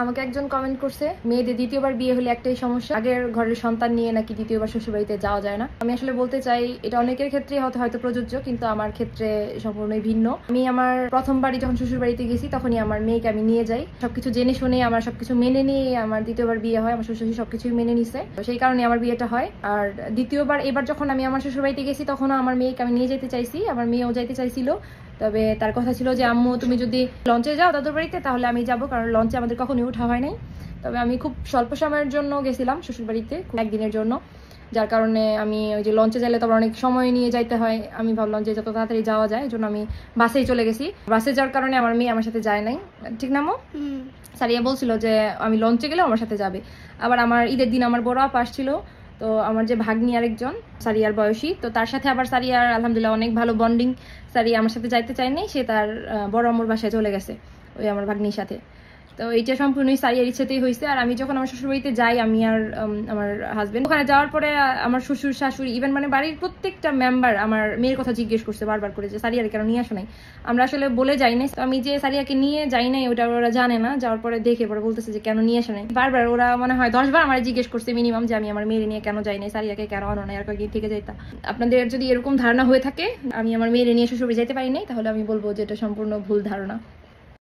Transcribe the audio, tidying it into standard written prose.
আমাকে একজন কমেন্ট করছে মেয়েদের দ্বিতীয়বার বিয়ে হলে একটাই সমস্যা, আগের ঘরের সন্তান নিয়ে নাকি দ্বিতীয়বার শ্বশুরবাড়িতে যাওয়া যায় না। আমি আসলে বলতে চাই এটা অনেকের ক্ষেত্রে হয়তো প্রযোজ্য, কিন্তু আমার ক্ষেত্রে সম্পূর্ণই ভিন্ন। আমি আমার প্রথমবারই যখন শ্বশুরবাড়িতে গেছি তখনই আমার মেয়েকে আমি নিয়ে যাই, সবকিছু জেনে শুনে আমার সবকিছু মেনে নিয়ে আমার দ্বিতীয়বার বিয়ে হয়। আমার শ্বশুর সবকিছুই মেনে নিছে, সেই কারণে আমার বিয়েটা হয়। আর দ্বিতীয়বার এবার যখন আমি আমার শ্বশুরবাড়িতে গেছি তখন আমার মেয়েকে আমি নিয়ে যেতে চাইছি, আমার মেয়েও যাইতে চাইছিল। তবে তার কথা ছিল যে আম্মু তুমি যদি লঞ্চে যাও দাদুর বাড়িতে তাহলে আমি যাব, কারণ লঞ্চে আমাদের কখনোই ওঠা হয় নাই। তবে আমি খুব স্বল্প সময়ের জন্য গেছিলাম শ্বশুরবাড়িতে, একদিনের জন্য, যার কারণে আমি ওই যে লঞ্চে গেলে তখন অনেক সময় নিয়ে যাইতে হয়। আমি ভাবলাম যে যত তাড়াতাড়ি যাওয়া যায়, এই জন্য আমি বাসেই চলে গেছি। বাসে যাওয়ার কারণে আমার মেয়ে আমার সাথে যায় নাই, ঠিক না মো? সারিয়া বলছিল যে আমি লঞ্চে গেলেও আমার সাথে যাবে। আবার আমার ঈদের দিন আমার বড় আপা আসছিল, তো আমার যে ভাগ্নি আরেকজন সারিয়ার বয়সী, তো তার সাথে আবার সারিয়ার আলহামদুলিল্লাহ অনেক ভালো বন্ডিং। সারিয়া আমার সাথে যাইতে চায়নি, সে তার বড় আম্মুর বাসায় চলে গেছে ওই আমার ভাগ্নির সাথে। তো এইটা সম্পূর্ণই সারিয়ার ইচ্ছেতেই হয়েছে। আর আমি যখন আমার শ্বশুরবাড়িতে যাই, আমি আর আমার হাজবেন্ড, ওখানে যাওয়ার পরে আমার শ্বশুর শাশুড়ি ইভেন মানে বাড়ির প্রত্যেকটা মেম্বার আমার মেয়ের কথা জিজ্ঞেস করছে বারবার করে যে সারিয়ার কেন নিয়ে আসো নাই। আমরা আসলে বলে যাই নাই, তো আমি যে সারিয়াকে নিয়ে যাই নাই ওটা ওরা জানে না। যাওয়ার পরে দেখে পরে বলতেছে যে কেন নিয়ে আসো নাই। বারবার ওরা মনে হয় 10 বার আমার জিজ্ঞেস করছে মিনিমাম যে আমি আমার মেয়ের নিয়ে কেন যাই নাই, সারিয়াকে কেন আনো নাই, আর কয়েকদিন থেকে যাইতা। আপনাদের যদি এরকম ধারণা হয়ে থাকে আমি আমার মেয়ের নিয়ে শ্বশুরবাড়ি যাইতে পারি নাই, তাহলে আমি বলবো যে এটা সম্পূর্ণ ভুল ধারণা।